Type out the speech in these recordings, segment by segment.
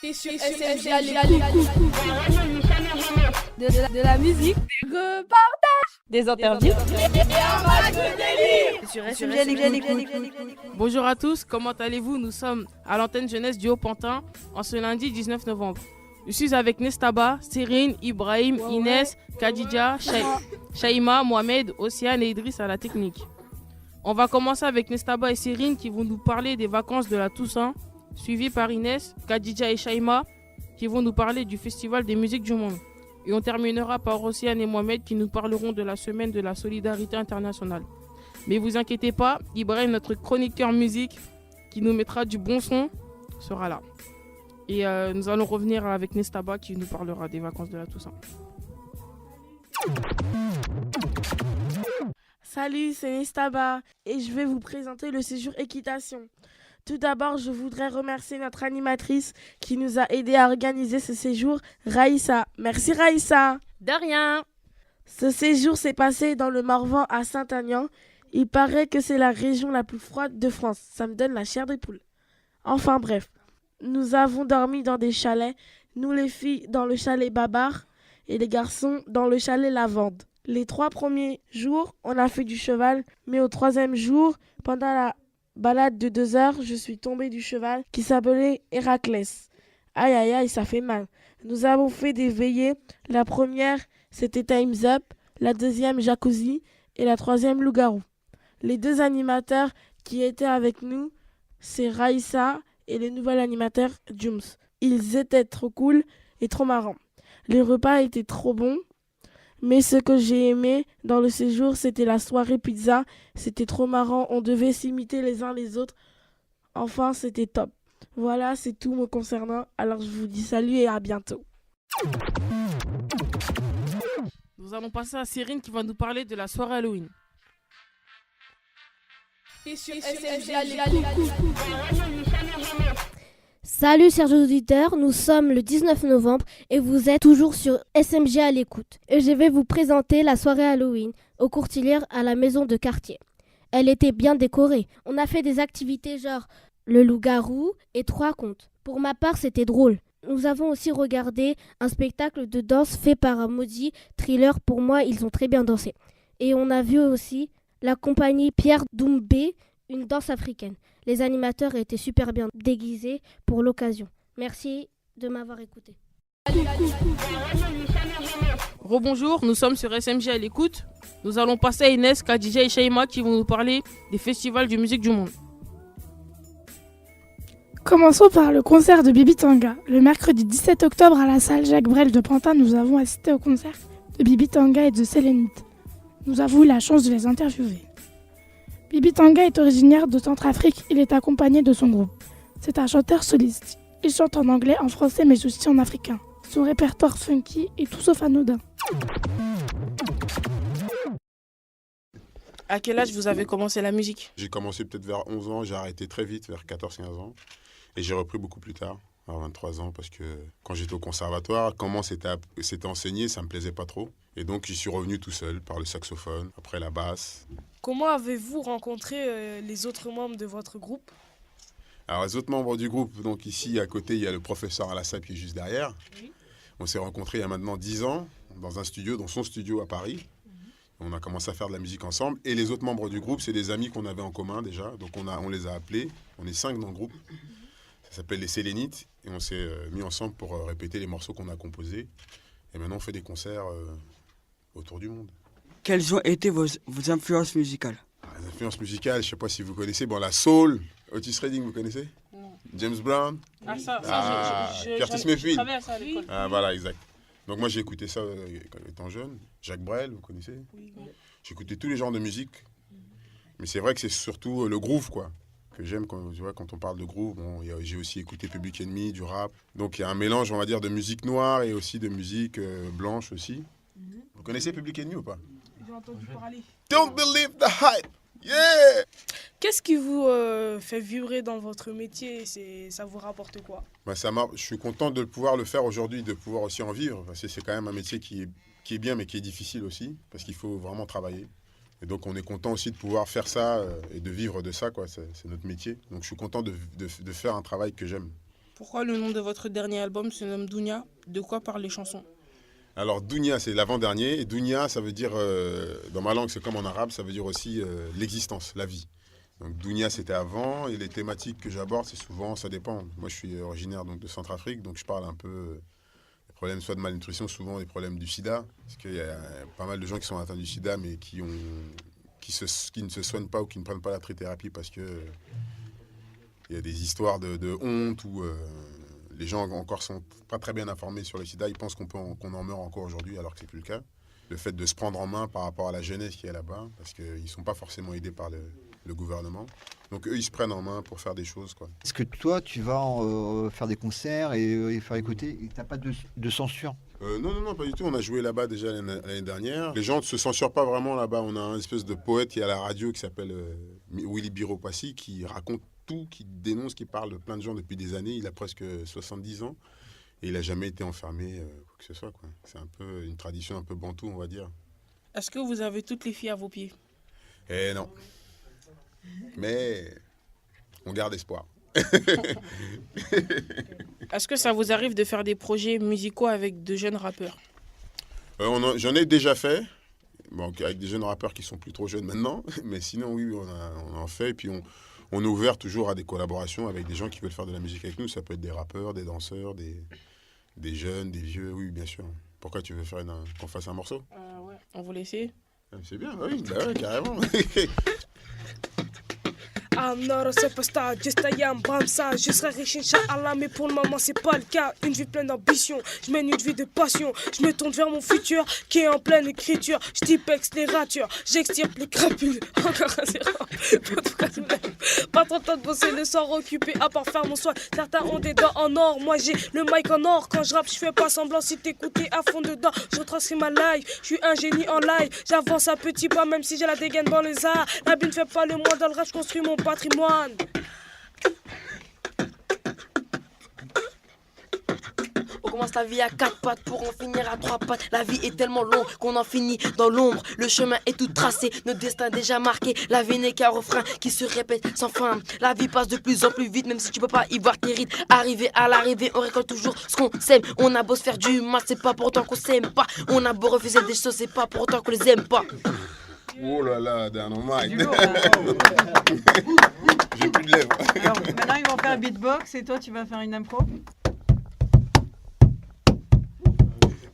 T'es sur SMG à l'écoute de la musique, reportage, des interviews et un match de délire sur SMG à l'écoute. Bonjour à tous, comment allez-vous? Nous sommes à l'antenne jeunesse du Haut-Pantin en ce lundi 19 novembre. Je suis avec Nestaba, Serine, Ibrahim, Inès, Khadija, Shaima, Mohamed, Océane et Idriss à la technique. On va commencer avec Nestaba et Serine qui vont nous parler des vacances de la Toussaint, suivi par Inès, Khadija et Shaima qui vont nous parler du Festival des musiques du monde. Et on terminera par Océane et Mohamed qui nous parleront de la semaine de la solidarité internationale. Mais vous inquiétez pas, Ibrahim, notre chroniqueur musique qui nous mettra du bon son, sera là. Et nous allons revenir avec Nestaba qui nous parlera des vacances de la Toussaint. Salut, c'est Nestaba et je vais vous présenter le séjour équitation. Tout d'abord, je voudrais remercier notre animatrice qui nous a aidé à organiser ce séjour, Raïssa. Merci Raïssa. De rien. Ce séjour s'est passé dans le Morvan à Saint-Aignan. Il paraît que c'est la région la plus froide de France. Ça me donne la chair des poules. Enfin bref, nous avons dormi dans des chalets. Nous les filles dans le chalet Babar et les garçons dans le chalet Lavande. Les 3 premiers jours, on a fait du cheval. Mais au 3e jour, pendant la balade de 2 heures, je suis tombée du cheval qui s'appelait Héraclès. Aïe aïe aïe, ça fait mal. Nous avons fait des veillées. La première, c'était Time's Up. La deuxième, Jacuzzi. Et la 3e, Loup-garou. Les 2 animateurs qui étaient avec nous, c'est Raïssa et le nouvel animateur, Jums. Ils étaient trop cool et trop marrants. Les repas étaient trop bons. Mais ce que j'ai aimé dans le séjour, c'était la soirée pizza. C'était trop marrant, on devait s'imiter les uns les autres. Enfin, c'était top. Voilà, c'est tout me concernant. Alors je vous dis salut et à bientôt. Nous allons passer à Serine qui va nous parler de la soirée Halloween. T'es sur SMG à l'écoute. Salut chers auditeurs, nous sommes le 19 novembre et vous êtes toujours sur SMG à l'écoute. Et je vais vous présenter la soirée Halloween aux Courtilières à la maison de quartier. Elle était bien décorée. On a fait des activités genre le loup-garou et 3 contes. Pour ma part, c'était drôle. Nous avons aussi regardé un spectacle de danse fait par Maudit Thriller. Pour moi, ils ont très bien dansé. Et on a vu aussi la compagnie Pierre Doumbé, une danse africaine. Les animateurs étaient super bien déguisés pour l'occasion. Merci de m'avoir écouté. Rebonjour, nous sommes sur SMG à l'écoute. Nous allons passer à Inès, Khadija et Shaima qui vont nous parler des festivals de musique du monde. Commençons par le concert de Bibi Tanga. Le mercredi 17 octobre à la salle Jacques Brel de Pantin, nous avons assisté au concert de Bibi Tanga et de Sélénite. Nous avons eu la chance de les interviewer. Bibi Tanga est originaire de Centrafrique, il est accompagné de son groupe. C'est un chanteur soliste. Il chante en anglais, en français mais aussi en africain. Son répertoire funky est tout sauf anodin. À quel âge vous avez commencé la musique? J'ai commencé peut-être vers 11 ans, j'ai arrêté très vite, vers 14-15 ans. Et j'ai repris beaucoup plus tard, à 23 ans, parce que quand j'étais au conservatoire, comment c'était enseigné, ça ne me plaisait pas trop. Et donc j'y suis revenu tout seul, par le saxophone, après la basse. Comment avez-vous rencontré les autres membres de votre groupe? Alors les autres membres du groupe, donc ici à côté, il y a le professeur Alassab qui est juste derrière. Oui. On s'est rencontrés il y a maintenant 10 ans, dans un studio, dans son studio à Paris. On a commencé à faire de la musique ensemble. Et les autres membres du groupe, c'est des amis qu'on avait en commun déjà. Donc on les a appelés. On est 5 dans le groupe. Ça s'appelle les Sélénites. Et on s'est mis ensemble pour répéter les morceaux qu'on a composés. Et maintenant, on fait des concerts autour du monde. Quelles ont été vos influences musicales? Les influences musicales, je ne sais pas si vous connaissez. Bon, la soul, Otis Redding, vous connaissez? Non. James Brown? Curtis Mayfield. Voilà, exact. Donc moi j'ai écouté ça étant jeune. Jacques Brel, vous connaissez? Oui. J'écoutais tous les genres de musique. Mais c'est vrai que c'est surtout le groove quoi que j'aime quand on parle de groove. Bon, j'ai aussi écouté Public Enemy, du rap. Donc il y a un mélange on va dire de musique noire et aussi de musique blanche aussi. Vous connaissez Public Enemy ou pas? J'ai entendu parler. Don't believe the hype. Yeah! Qu'est-ce qui vous fait vibrer dans votre métier? Ça vous rapporte quoi? Je suis content de pouvoir le faire aujourd'hui, de pouvoir aussi en vivre. Parce que c'est quand même un métier qui est bien, mais qui est difficile aussi. Parce qu'il faut vraiment travailler. Et donc, on est content aussi de pouvoir faire ça et de vivre de ça, quoi. C'est notre métier. Donc, je suis content de faire un travail que j'aime. Pourquoi le nom de votre dernier album se nomme Dounia? De quoi parlent les chansons? Alors Dounia, c'est l'avant-dernier. Et Dounia, ça veut dire, dans ma langue, c'est comme en arabe, ça veut dire aussi l'existence, la vie. Donc Dounia, c'était avant. Et les thématiques que j'aborde, c'est souvent, ça dépend. Moi, je suis originaire donc, de Centrafrique, donc je parle un peu des problèmes soit de malnutrition, souvent des problèmes du sida. Parce qu'il y a pas mal de gens qui sont atteints du sida, mais qui ne se soignent pas ou qui ne prennent pas la trithérapie parce que il y a des histoires de honte où les gens encore sont pas très bien informés sur le sida. Ils pensent qu'on en meurt encore aujourd'hui alors que c'est plus le cas. Le fait de se prendre en main par rapport à la jeunesse qui est là-bas, parce qu'ils ne sont pas forcément aidés par le gouvernement. Donc eux, ils se prennent en main pour faire des choses, quoi. Est-ce que toi, tu vas faire des concerts et faire écouter et tu n'as pas de censure? Non, pas du tout. On a joué là-bas déjà l'année dernière. Les gens ne se censurent pas vraiment là-bas. On a un espèce de poète qui est à la radio qui s'appelle Willy Biropassi, qui raconte tout, qui dénonce, qui parle de plein de gens depuis des années. Il a presque 70 ans et il n'a jamais été enfermé, quoi que ce soit, quoi. C'est un peu une tradition un peu bantou, on va dire. Est-ce que vous avez toutes les filles à vos pieds? Eh non. Mais on garde espoir. Est-ce que ça vous arrive de faire des projets musicaux avec de jeunes rappeurs? J'en ai déjà fait, bon, avec des jeunes rappeurs qui sont plus trop jeunes maintenant, mais sinon oui, on en fait. Et puis on est ouvert toujours à des collaborations avec des gens qui veulent faire de la musique avec nous. Ça peut être des rappeurs, des danseurs, des jeunes, des vieux, oui bien sûr. Pourquoi tu veux faire qu'on fasse un morceau? Ouais, on vous laisse. C'est bien, oui, bah ouais, carrément. I'm not a superstar, just I am Bamsa. Je serai riche, Inch'Allah, mais pour le moment, c'est pas le cas. Une vie pleine d'ambition, je mène une vie de passion. Je me tourne vers mon futur qui est en pleine écriture. Je typex les ratures, j'extirpe les crapules. Encore un zéro. Pas trop de temps de bosser le soir occupé à part faire mon soin. Certains ont des dents en or, moi j'ai le mic en or. Quand je rappe, je fais pas semblant. Si t'écoutais à fond dedans, je retranscris ma live. Je suis un génie en live, j'avance à petits pas, même si j'ai la dégaine dans les arts. La bille ne fait pas le moins dans le rap, je construis mon patrimoine. On commence la vie à 4 pattes pour en finir à 3 pattes. La vie est tellement longue qu'on en finit dans l'ombre. Le chemin est tout tracé, notre destin déjà marqué. La vie n'est qu'un refrain qui se répète sans fin. La vie passe de plus en plus vite, même si tu peux pas y voir tes rides. Arrivé à l'arrivée, on récolte toujours ce qu'on sème. On a beau se faire du mal, c'est pas pour autant qu'on s'aime pas. On a beau refuser des choses, c'est pas pour autant qu'on les aime pas. Oh là là, Dynamite. J'ai plus de lèvres. Alors maintenant ils vont faire un beatbox et toi tu vas faire une impro.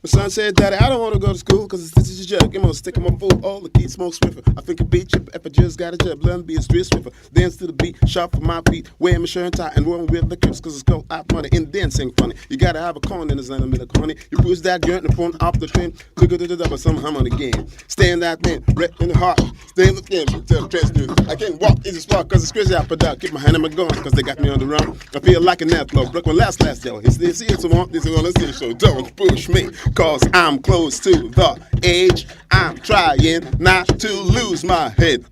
My son said, Daddy, I don't want to go to school because this is a joke. I'm going to stick in my food. All the kids smoke Swiffer. I think a beat chip if I just got a job. Let me be a street Swiffer. Dance to the beat, shop for my beat. Wear my shirt and tie and roll with the kids because it's called out money. And dancing funny. You got to have a corn in the line of the corny. You push that joint in the front off the train. Took it to the double, somehow on the game. Stand that man, right in the heart. Stay in the game, tell the trans news. I can't walk easy spot because it's crazy out, but keep my hand in my gun because they got me on the run. I feel like an athlete. Broke my last yo. It's this, it's the one, this is all I see. So don't push me because I'm close to the edge. I'm trying not to lose my head.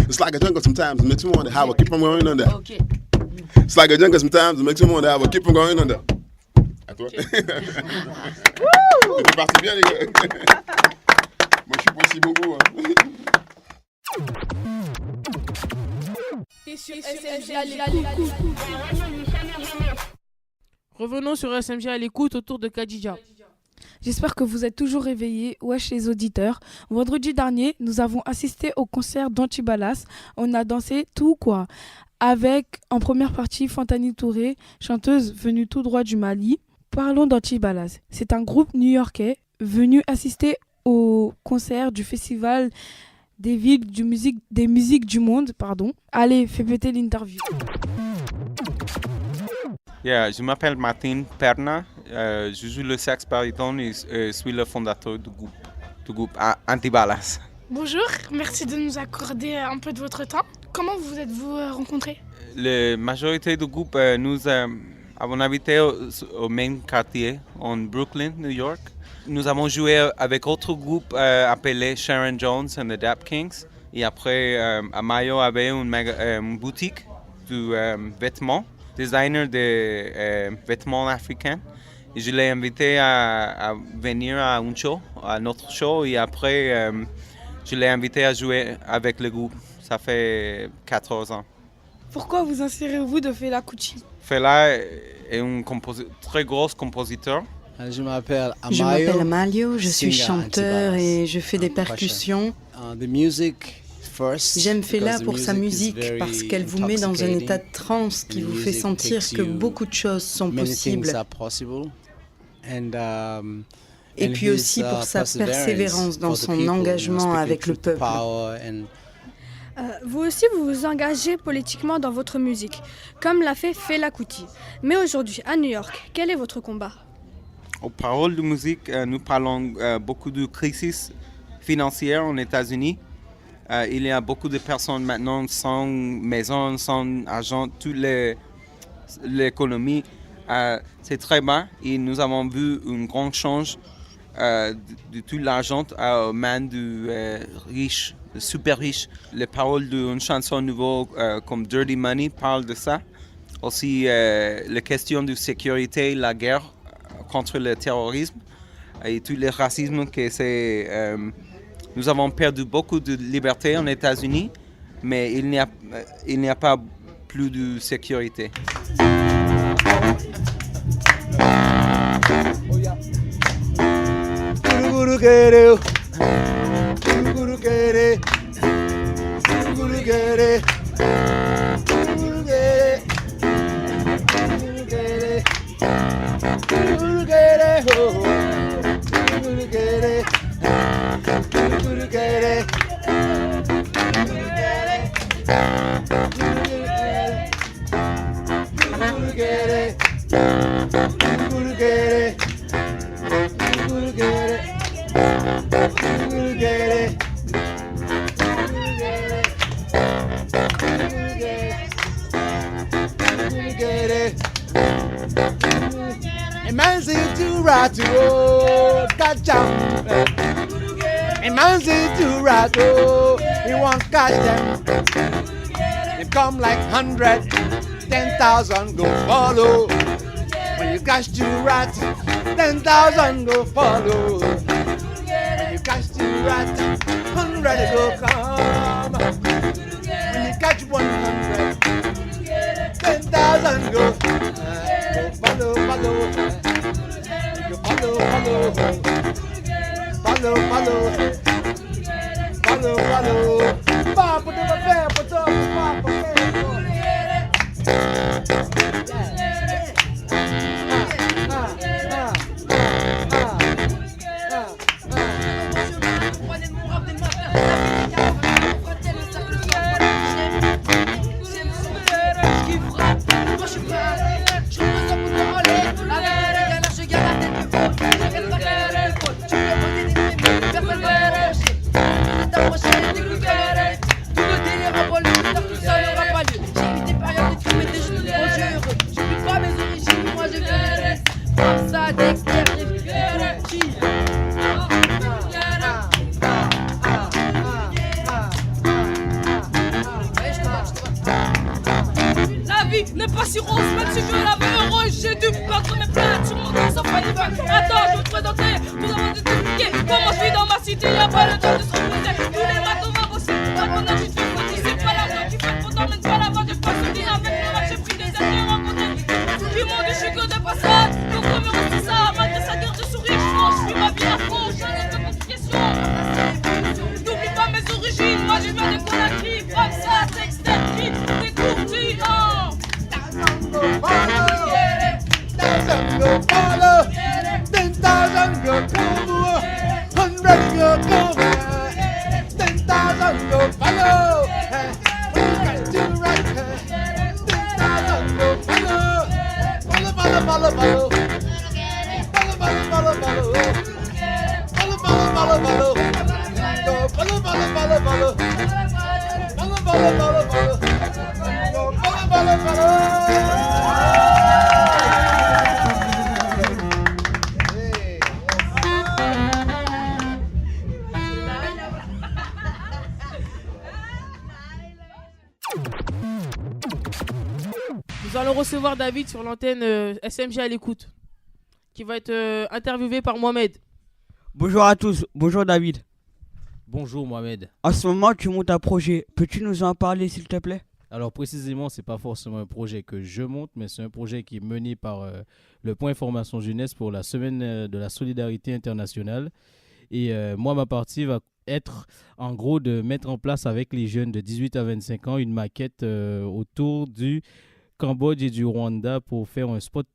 It's like a jungle sometimes. It makes me wonder how I keep on going under. Okay. It's like a jungle sometimes. It makes me wonder how I keep on going under. À toi. C'était parti bien, les gars. Moi, je suis pas aussi beaucoup. Revenons sur SMG à l'écoute autour de Khadija. J'espère que vous êtes toujours réveillés, wesh les auditeurs. Vendredi dernier, nous avons assisté au concert d'Antibalas. On a dansé tout quoi. Avec en première partie Fantani Touré, chanteuse venue tout droit du Mali. Parlons d'Antibalas. C'est un groupe new-yorkais venu assister au concert du festival des musiques du monde. Allez, fais péter l'interview. Yeah, je m'appelle Martin Perna, je joue le sax baryton et suis le fondateur du groupe Antibalas. Bonjour, merci de nous accorder un peu de votre temps. Comment vous êtes-vous rencontrés? La majorité du groupe, nous avons habité au même quartier, en Brooklyn, New York. Nous avons joué avec autre groupe appelé Sharon Jones and the Dap Kings. Et après, Amayo avait une boutique de vêtements. Designer de vêtements africains. Et je l'ai invité à venir à notre show, et après je l'ai invité à jouer avec le groupe. Ça fait 14 ans. Pourquoi vous inspirez-vous de Fela Kuti? Fela est un très gros compositeur. Je m'appelle Amalio, je suis chanteur et je fais des percussions. J'aime Fela pour sa musique parce qu'elle vous met dans un état de transe qui vous fait sentir que beaucoup de choses sont possibles. Et puis aussi pour sa persévérance dans son engagement avec le peuple. Vous aussi, vous vous engagez politiquement dans votre musique, comme l'a fait Fela Kuti. Mais aujourd'hui, à New York, quel est votre combat? Aux paroles de musique, nous parlons beaucoup de crise financière aux États-Unis. Il y a beaucoup de personnes maintenant sans maison, sans argent, toute l'économie. C'est très bas et nous avons vu un grand change de tout l'argent aux mains du riche, super riche. Les paroles d'une chanson nouvelle comme Dirty Money parlent de ça. Aussi, la question de sécurité, la guerre contre le terrorisme et tous les racismes que c'est. Nous avons perdu beaucoup de liberté en États-Unis, mais il n'y a pas plus de sécurité. He won't catch them. They come like 100, 10,000 go follow. When you catch two rats, 10,000 go follow. When you catch two rats, 100 go come. When you catch 100, 10,000 go follow, follow. Go follow, follow. Follow, follow. Follow, follow. Papa, do my fair, put up, papa, n'est pas si rose, même si je l'avais heureuse, j'ai dû battre mes plaintes sur mon dos sans faillir. Attends, je vais te présenter, tout avant de t'expliquer comment je vis dans ma cité, y'a pas le temps de se reposer. Tous les matins on va bosser, à mon âge je suis petit, c'est pas l'argent qui fait qu'on t'emmène pas là-bas, j'ai pas soutenu avec le match, j'ai pris des années rencontrés. Qui m'ont dit je suis que de passade, donc on me reste ça, malgré sa guerre de sourire, je suis ma vie à fond, j'en ai pas de questions. N'oublie pas mes origines, moi je viens de Conakry, comme ça, c'est externe, des courtis, go follow, 10,000 go come, 100 go come, 10,000 go follow. When you got to right, 10,000 go follow, follow, follow, follow, follow, follow, follow, follow, follow, follow, follow, follow, go follow, follow, follow, follow, follow, follow, follow, follow, go follow, follow, follow. Nous allons recevoir David sur l'antenne SMG à l'écoute, qui va être interviewé par Mohamed. Bonjour à tous, bonjour David. Bonjour Mohamed. En ce moment, tu montes un projet. Peux-tu nous en parler s'il te plaît? Alors précisément, c'est pas forcément un projet que je monte, mais c'est un projet qui est mené par le Point Information Jeunesse pour la Semaine de la Solidarité Internationale. Et moi, ma partie va être en gros de mettre en place avec les jeunes de 18 à 25 ans une maquette autour du Cambodge et du Rwanda pour faire un spot.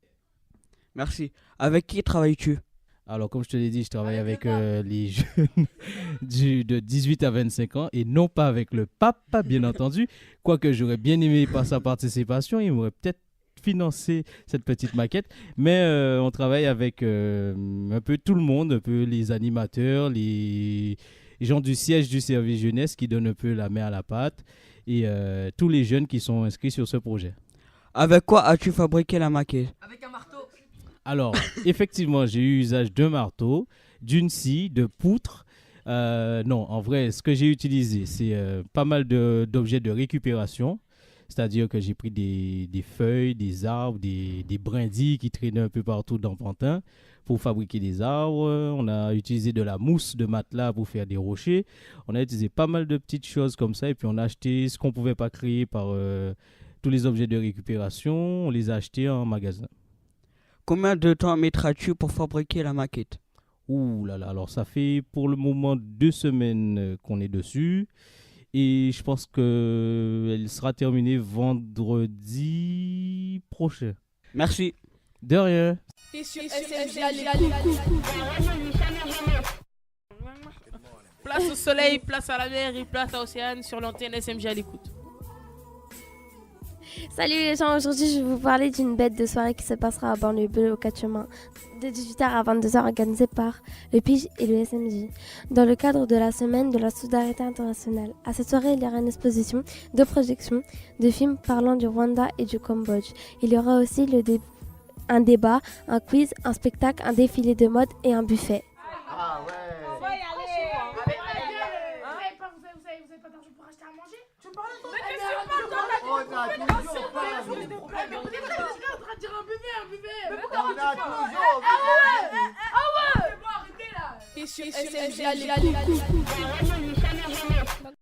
Merci. Avec qui travailles-tu? Alors, comme je te l'ai dit, je travaille avec les jeunes de 18 à 25 ans et non pas avec le pape, bien entendu. Quoique j'aurais bien aimé par sa participation, il m'aurait peut-être financé cette petite maquette. Mais on travaille avec un peu tout le monde, un peu les animateurs, les gens du siège du service jeunesse qui donnent un peu la main à la pâte et tous les jeunes qui sont inscrits sur ce projet. Avec quoi as-tu fabriqué la maquette? Avec un marteau. Alors, effectivement, j'ai eu usage d'un marteau, d'une scie, de poutres. Non, en vrai, ce que j'ai utilisé, c'est pas mal d'objets de récupération. C'est-à-dire que j'ai pris des feuilles, des arbres, des brindilles qui traînaient un peu partout dans Pantin pour fabriquer des arbres. On a utilisé de la mousse de matelas pour faire des rochers. On a utilisé pas mal de petites choses comme ça. Et puis, on a acheté ce qu'on ne pouvait pas créer par tous les objets de récupération. On les a achetés en magasin. Combien de temps mettras-tu pour fabriquer la maquette? Ouh là là, alors ça fait pour le moment 2 semaines qu'on est dessus. Et je pense qu'elle sera terminée vendredi prochain. Merci. De rien. Place au soleil, place à la mer et place à l'océan sur l'antenne SMG à l'écoute. Salut les gens, aujourd'hui je vais vous parler d'une bête de soirée qui se passera à Banlieue Bleue au 4 chemins de 18h à 22h organisée par le PIGE et le SMJ dans le cadre de la semaine de la solidarité internationale. À cette soirée, il y aura une exposition de projections de films parlant du Rwanda et du Cambodge. Il y aura aussi un débat, un quiz, un spectacle, un défilé de mode et un buffet. Ah ouais. On va y aller. Vous avez pas d'argent pour acheter à manger? Tu me parles de Mais qu'est-ce que tu parles? On a toujours pas un buffet. Mais on est en train de dire un buffet. Mais pourquoi On a toujours Ah ouais. C'est bon, arrêtez là.